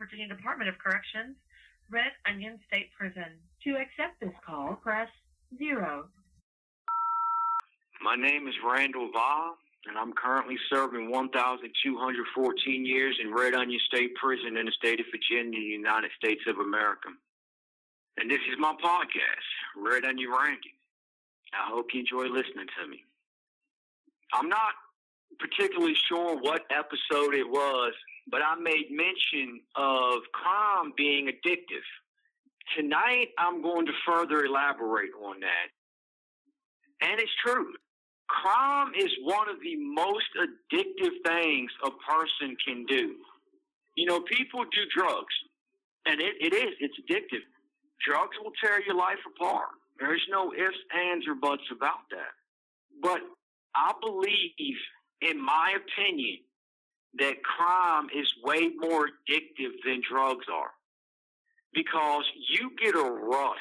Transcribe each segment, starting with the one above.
Virginia Department of Corrections, Red Onion State Prison. To accept this call, press 0. My name is Randall Via, and I'm currently serving 1,214 years in Red Onion State Prison in the state of Virginia, United States of America. And this is my podcast, Red Onion Randy. I hope you enjoy listening to me. I'm not particularly sure what episode it was, but I made mention of crime being addictive. Tonight, I'm going to further elaborate on that. And it's true. Crime is one of the most addictive things a person can do. You know, people do drugs, and it's addictive. Drugs will tear your life apart. There's no ifs, ands, or buts about that. But I believe, in my opinion, that crime is way more addictive than drugs are. Because you get a rush.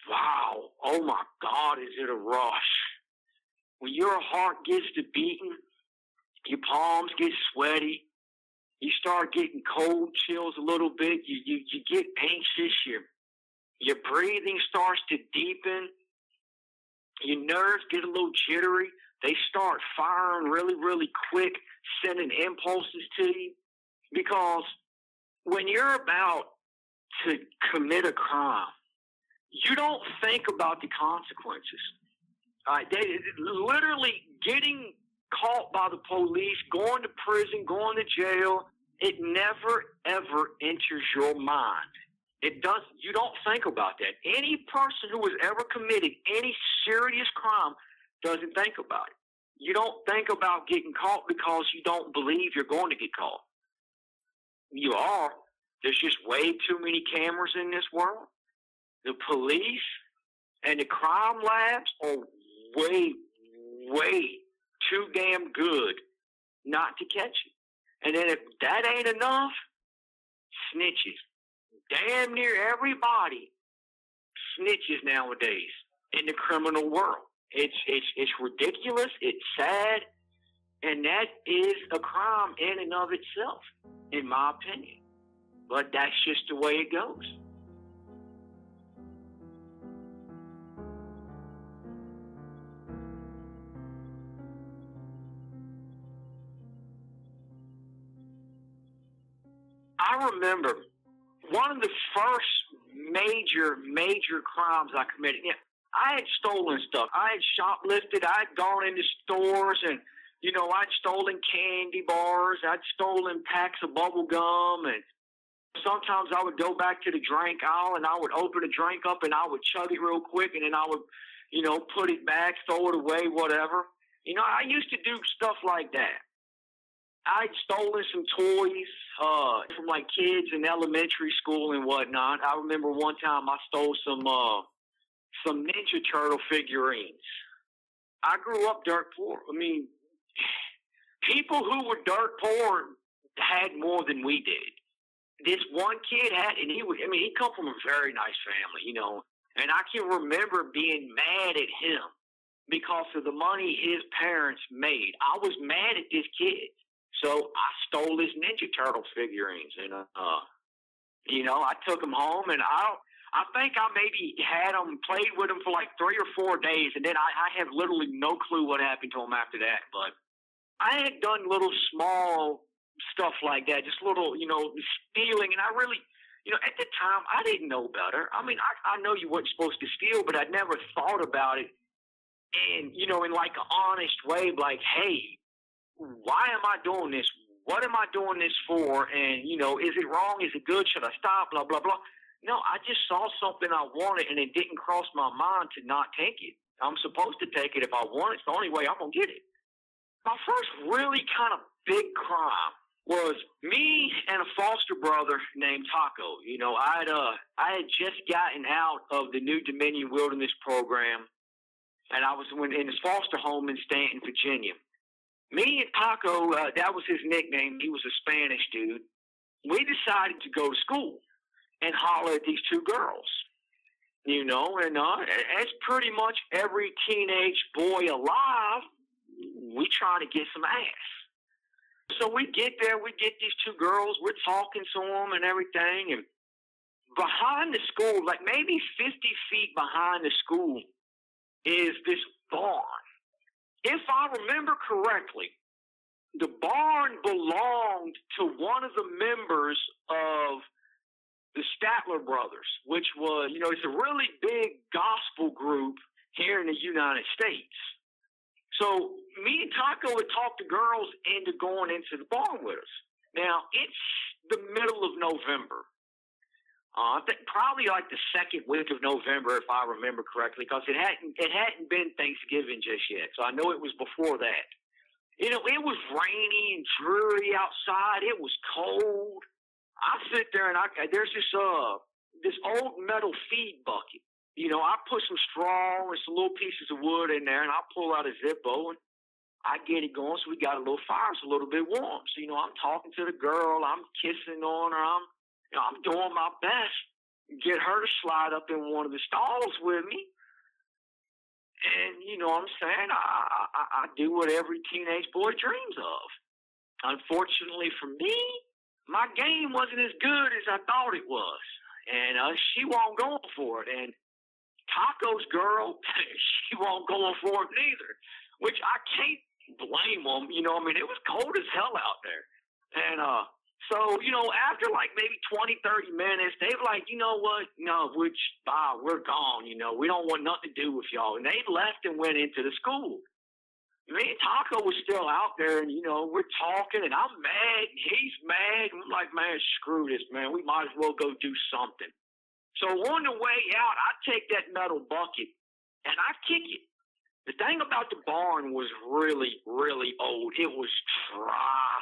Wow, oh my God, is it a rush? When your heart gets to beating, your palms get sweaty, you start getting cold chills a little bit, you get anxious, your breathing starts to deepen, your nerves get a little jittery, they start firing really, really quick, sending impulses to you. Because when you're about to commit a crime, you don't think about the consequences. They literally getting caught by the police, going to prison, going to jail, it never, ever enters your mind. It does. You don't think about that. Any person who has ever committed any serious crime doesn't think about it. You don't think about getting caught because you don't believe you're going to get caught. You are. There's just way too many cameras in this world. The police and the crime labs are way, way too damn good not to catch you. And then if that ain't enough, snitches. Damn near everybody snitches nowadays in the criminal world. It's ridiculous. It's sad. And that is a crime in and of itself, in my opinion. But that's just the way it goes. I remember one of the first major crimes I committed. Yeah, I had stolen stuff. I had shoplifted. I had gone into stores and, you know, I'd stolen candy bars. I'd stolen packs of bubble gum. And sometimes I would go back to the drink aisle and I would open a drink up and I would chug it real quick and then I would, you know, put it back, throw it away, whatever. You know, I used to do stuff like that. I'd stolen some toys from like kids in elementary school and whatnot. I remember one time I stole some Ninja Turtle figurines. I grew up dirt poor. I mean, people who were dirt poor had more than we did. This one kid had, and he come from a very nice family, you know, and I can remember being mad at him because of the money his parents made. I was mad at this kid. So I stole his Ninja Turtle figurines, and you know, I took them home, and I think I maybe had them, played with them for like 3 or 4 days, and then I have literally no clue what happened to them after that. But I had done little small stuff like that, just little, you know, stealing, and I really, you know, at the time I didn't know better. I mean, I know you weren't supposed to steal, but I'd never thought about it, and you know, in like an honest way, like, hey, why am I doing this? What am I doing this for? And, you know, is it wrong? Is it good? Should I stop? Blah, blah, blah. No, I just saw something I wanted, and it didn't cross my mind to not take it. I'm supposed to take it if I want it. It's the only way I'm going to get it. My first really kind of big crime was me and a foster brother named Taco. You know, I had just gotten out of the New Dominion Wilderness Program, and I was in his foster home in Stanton, Virginia. Me and Taco, that was his nickname. He was a Spanish dude. We decided to go to school and holler at these 2 girls, you know, and as pretty much every teenage boy alive, we trying to get some ass. So we get there, we get these two girls, we're talking to them and everything, and behind the school, like maybe 50 feet behind the school, is this barn. If I remember correctly, the barn belonged to one of the members of the Statler Brothers, which was, it's a really big gospel group here in the United States. So me and Taco would talk the girls into going into the barn with us. Now, it's the middle of November. I think probably like the second week of November, if I remember correctly, because it hadn't been Thanksgiving just yet. So I know it was before that. It was rainy and dreary outside. It was cold. I sit there and there's this old metal feed bucket. I put some straw and some little pieces of wood in there, and I pull out a Zippo and I get it going. So we got a little fire, it's a little bit warm. So I'm talking to the girl, I'm kissing on her, I'm doing my best to get her to slide up in one of the stalls with me. And, I'm saying, I do what every teenage boy dreams of. Unfortunately for me, my game wasn't as good as I thought it was. And she wasn't going for it. And Taco's girl, she wasn't going for it neither, which I can't blame them. It was cold as hell out there. And so, after like maybe 20, 30 minutes, they were like, you know what? No, we're gone. We don't want nothing to do with y'all. And they left and went into the school. Me and Taco was still out there, and, we're talking, and I'm mad, and he's mad. And I'm like, man, screw this, man. We might as well go do something. So on the way out, I take that metal bucket, and I kick it. The thing about the barn was really, really old. It was dry.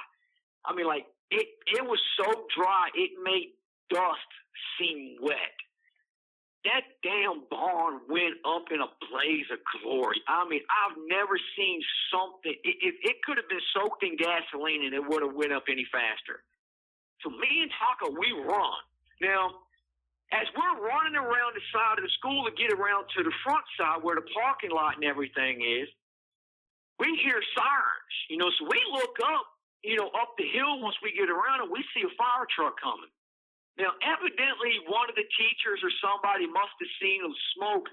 I mean, like, it was so dry, it made dust seem wet. That damn barn went up in a blaze of glory. I mean, I've never seen something. It could have been soaked in gasoline and it would have went up any faster. So me and Taco, we run. Now, as we're running around the side of the school to get around to the front side where the parking lot and everything is, we hear sirens. So we look up, up the hill once we get around and we see a fire truck coming. Now, evidently, one of the teachers or somebody must have seen the smoke,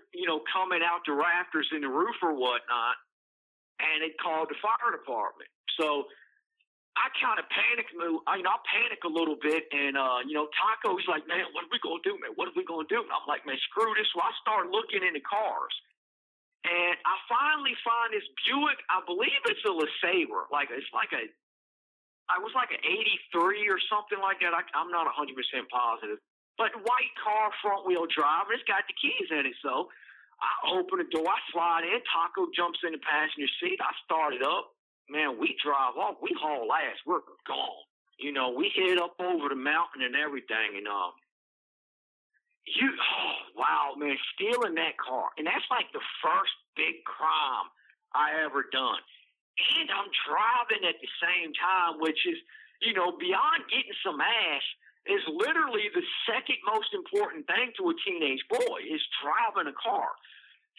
coming out the rafters in the roof or whatnot, and it called the fire department. So I kind of panicked. I panic a little bit, and, Taco's like, man, what are we going to do, man? What are we going to do? And I'm like, man, screw this. So I start looking in the cars, and I finally find this Buick. I believe it's a LeSabre. It was like an 83 or something like that. I'm not 100% positive. But white car, front wheel drive, and it's got the keys in it. So I open the door, I slide in, Taco jumps in the passenger seat, I start it up. Man, we drive off, we haul ass, we're gone. We head up over the mountain and everything, and wow, man, stealing that car. And that's like the first big crime I ever done. And I'm driving at the same time, which is, beyond getting some ass, is literally the second most important thing to a teenage boy, is driving a car.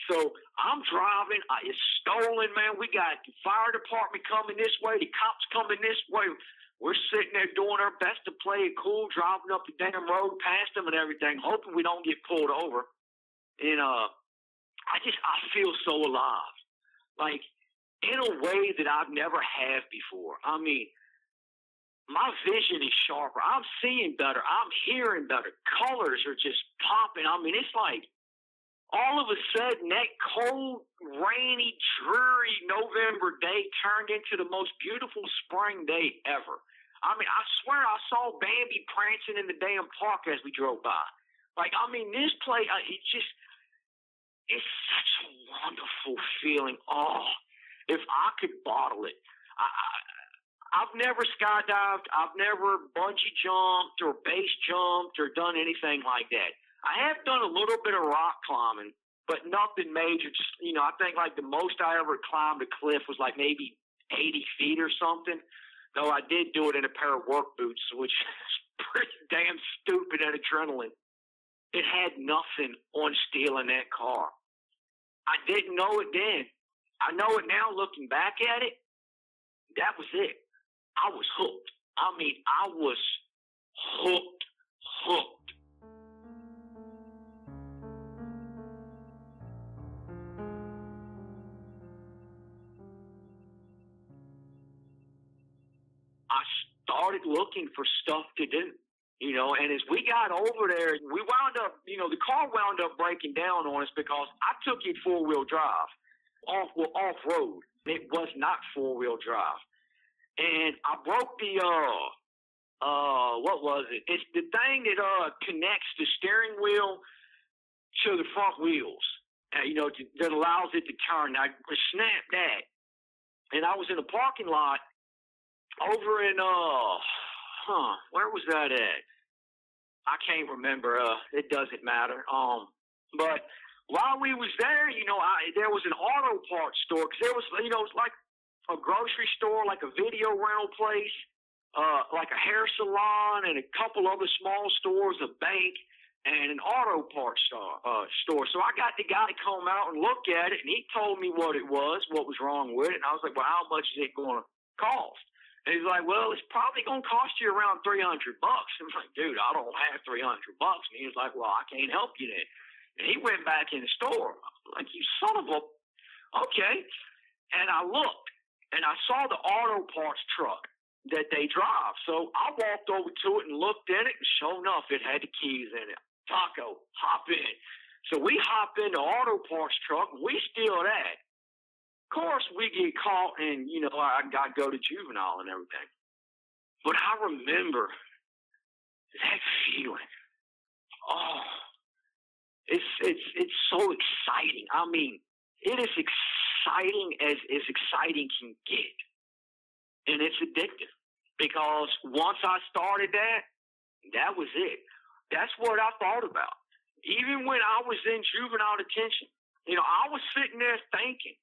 So I'm driving. It's stolen, man. We got the fire department coming this way, the cops coming this way. We're sitting there doing our best to play it cool, driving up the damn road past them and everything, hoping we don't get pulled over. And I feel so alive. Like, in a way that I've never had before. I mean, my vision is sharper. I'm seeing better. I'm hearing better. Colors are just popping. I mean, it's like all of a sudden that cold, rainy, dreary November day turned into the most beautiful spring day ever. I mean, I swear I saw Bambi prancing in the damn park as we drove by. Like, I mean, this place, it's such a wonderful feeling. Oh, if I could bottle it. I've never skydived. I've never bungee jumped or base jumped or done anything like that. I have done a little bit of rock climbing, but nothing major. Just, I think like the most I ever climbed a cliff was like maybe 80 feet or something. Though I did do it in a pair of work boots, which is pretty damn stupid and adrenaline. It had nothing on stealing that car. I didn't know it then. I know it now looking back at it. That was it. I was hooked. I mean, I was hooked. I started looking for stuff to do, and as we got over there, we wound up, the car wound up breaking down on us because I took it 4-wheel drive, off-road. It was not 4-wheel drive. And I broke the, what was it? It's the thing that connects the steering wheel to the front wheels, that allows it to turn. I snapped that. And I was in a parking lot over in, where was that at? I can't remember. It doesn't matter. But while we was there, there was an auto parts store, because there was, it's like a grocery store, like a video rental place, like a hair salon, and a couple other small stores, a bank, and an auto parts store. So I got the guy to come out and look at it, and he told me what it was, what was wrong with it. And I was like, well, how much is it going to cost? And he's like, well, it's probably going to cost you around $300. I'm like, dude, I don't have $300. And he was like, well, I can't help you then. And he went back in the store. I'm like, you son of a... Okay. And I looked, and I saw the auto parts truck that they drive. So I walked over to it and looked in it, and sure enough, it had the keys in it. Taco, hop in. So we hop in the auto parts truck, and we steal that. Of course, we get caught, and, I got to go to juvenile and everything. But I remember that feeling. Oh, it's so exciting. I mean, it is exciting as exciting can get. And it's addictive, because once I started that was it. That's what I thought about. Even when I was in juvenile detention, I was sitting there thinking,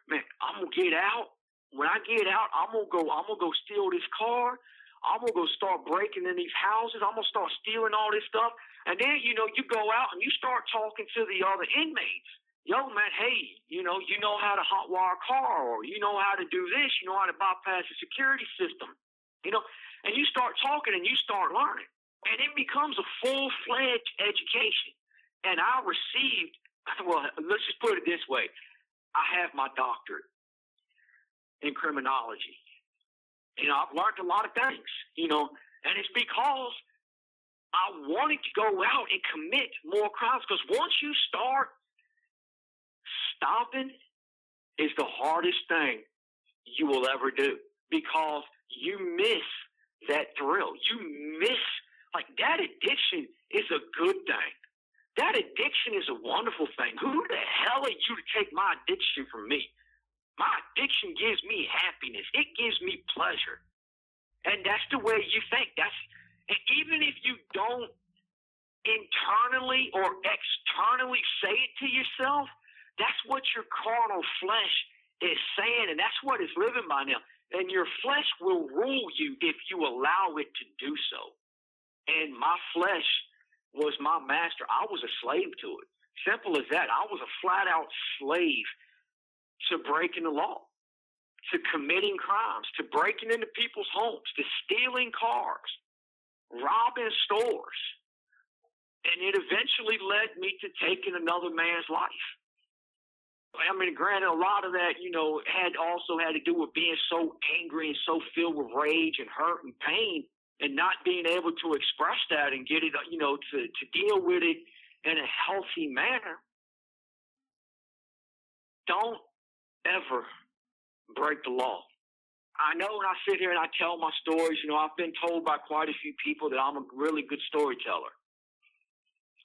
man, I'm going to get out. When I get out, I'm going to go steal this car. I'm going to go start breaking in these houses. I'm going to start stealing all this stuff. And then, you go out and you start talking to the other inmates. Yo, man, hey, you know how to hotwire a car, or you know how to do this. You know how to bypass the security system. And you start talking and you start learning. And it becomes a full-fledged education. And I received, well, let's just put it this way. I have my doctorate in criminology. I've learned a lot of things, and it's because I wanted to go out and commit more crimes, because once you start, stopping is the hardest thing you will ever do, because you miss that thrill. You miss, that addiction is a good thing. That addiction is a wonderful thing. Who the hell are you to take my addiction from me? My addiction gives me happiness. It gives me pleasure. And that's the way you think. And even if you don't internally or externally say it to yourself, that's what your carnal flesh is saying, and that's what it's living by now. And your flesh will rule you if you allow it to do so. And my flesh was my master. I was a slave to it. Simple as that. I was a flat-out slave to breaking the law, to committing crimes, to breaking into people's homes, to stealing cars, robbing stores. And it eventually led me to taking another man's life. I mean, granted, a lot of that, had to do with being so angry and so filled with rage and hurt and pain, and not being able to express that and get it, to deal with it in a healthy manner. Don't ever break the law. I know when I sit here and I tell my stories, I've been told by quite a few people that I'm a really good storyteller.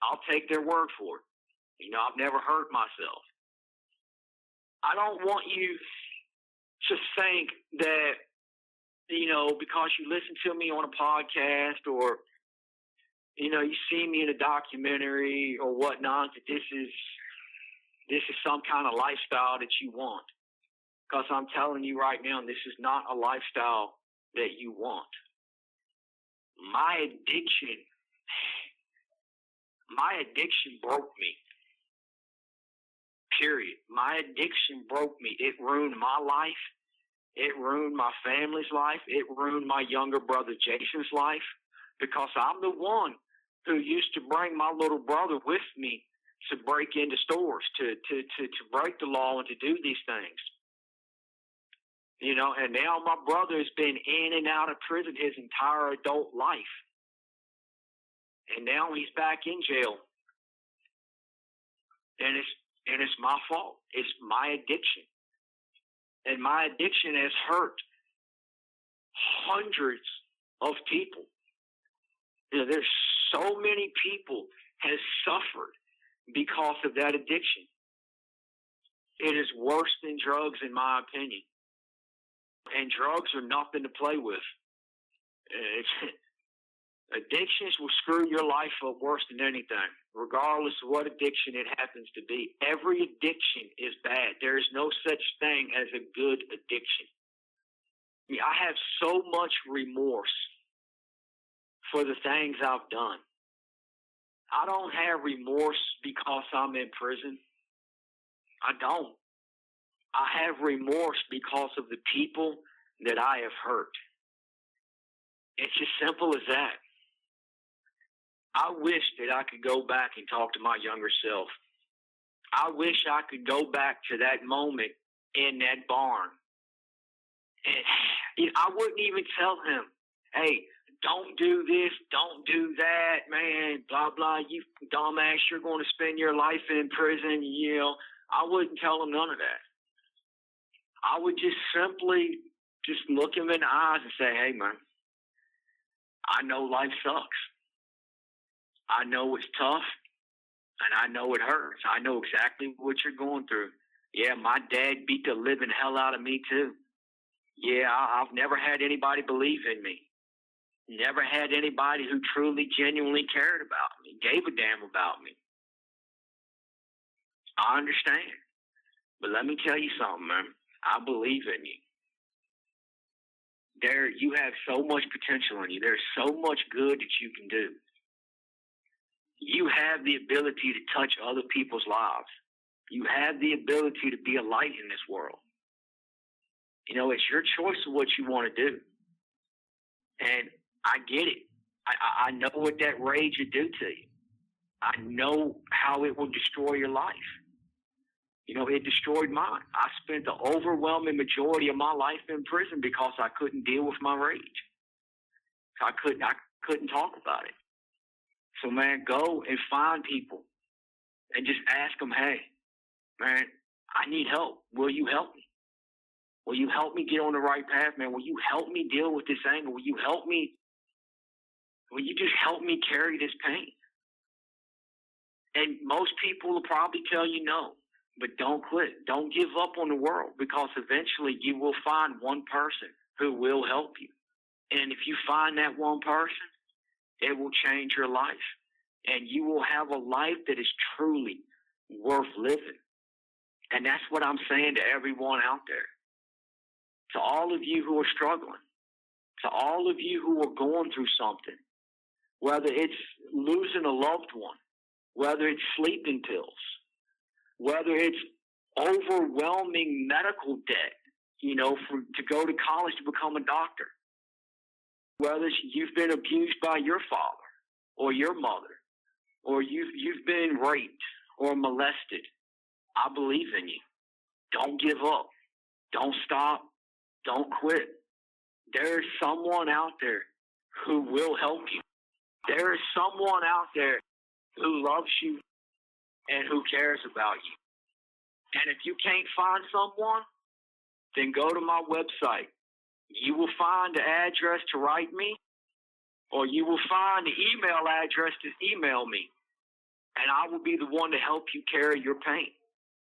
I'll take their word for it. I've never hurt myself. I don't want you to think that, because you listen to me on a podcast, or, you see me in a documentary or whatnot, that this is some kind of lifestyle that you want. Because I'm telling you right now, this is not a lifestyle that you want. My addiction broke me. Period. My addiction broke me. It ruined my life. It ruined my family's life. It ruined my younger brother Jason's life, because I'm the one who used to bring my little brother with me to break into stores, to break the law and to do these things. You know, and now my brother has been in and out of prison his entire adult life. And now he's back in jail. And it's my fault. It's my addiction. And my addiction has hurt hundreds of people. You know, there's so many people has suffered because of that addiction. It is worse than drugs, in my opinion. And drugs are nothing to play with. Addictions will screw your life up worse than anything, regardless of what addiction it happens to be. Every addiction is bad. There is no such thing as a good addiction. I mean, I have so much remorse for the things I've done. I don't have remorse because I'm in prison. I don't. I have remorse because of the people that I have hurt. It's as simple as that. I wish that I could go back and talk to my younger self. I wish I could go back to that moment in that barn. And I wouldn't even tell him, hey, don't do this, don't do that, man, blah, blah, you dumbass, you're going to spend your life in prison, you know. I wouldn't tell him none of that. I would just simply just look him in the eyes and say, hey, man, I know life sucks. I know it's tough, and I know it hurts. I know exactly what you're going through. Yeah, my dad beat the living hell out of me, too. Yeah, I've never had anybody believe in me. Never had anybody who truly, genuinely cared about me, gave a damn about me. I understand. But let me tell you something, man. I believe in you. You have so much potential in you. There's so much good that you can do. You have the ability to touch other people's lives. You have the ability to be a light in this world. You know, it's your choice of what you want to do. And I get it. I know what that rage would do to you. I know how it will destroy your life. You know, it destroyed mine. I spent the overwhelming majority of my life in prison because I couldn't deal with my rage. I couldn't talk about it. So, man, go and find people and just ask them, hey, man, I need help. Will you help me? Will you help me get on the right path, man? Will you help me deal with this anger? Will you just help me carry this pain? And most people will probably tell you no, but don't quit. Don't give up on the world, because eventually you will find one person who will help you. And if you find that one person, it will change your life. And you will have a life that is truly worth living. And that's what I'm saying to everyone out there. To all of you who are struggling, to all of you who are going through something, whether it's losing a loved one, whether it's sleeping pills, whether it's overwhelming medical debt, you know, to go to college to become a doctor, whether you've been abused by your father or your mother, or you've been raped or molested, I believe in you. Don't give up. Don't stop. Don't quit. There is someone out there who will help you. There is someone out there who loves you and who cares about you. And if you can't find someone, then go to my website. You will find the address to write me, or you will find the email address to email me, and I will be the one to help you carry your pain.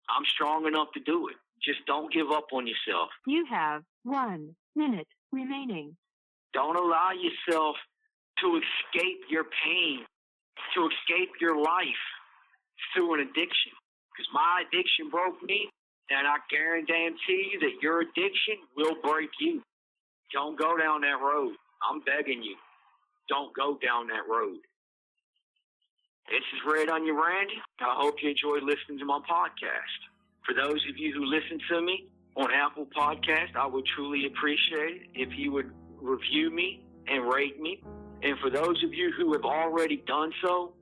I'm strong enough to do it. Just don't give up on yourself. You have 1 minute remaining. Don't allow yourself to escape your pain, to escape your life through an addiction. Because my addiction broke me, and I guarantee you that your addiction will break you. Don't go down that road. I'm begging you. Don't go down that road. This is Red Onion Randy. I hope you enjoyed listening to my podcast. For those of you who listen to me on Apple Podcast, I would truly appreciate it if you would review me and rate me. And for those of you who have already done so,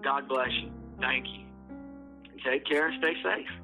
God bless you. Thank you. Take care and stay safe.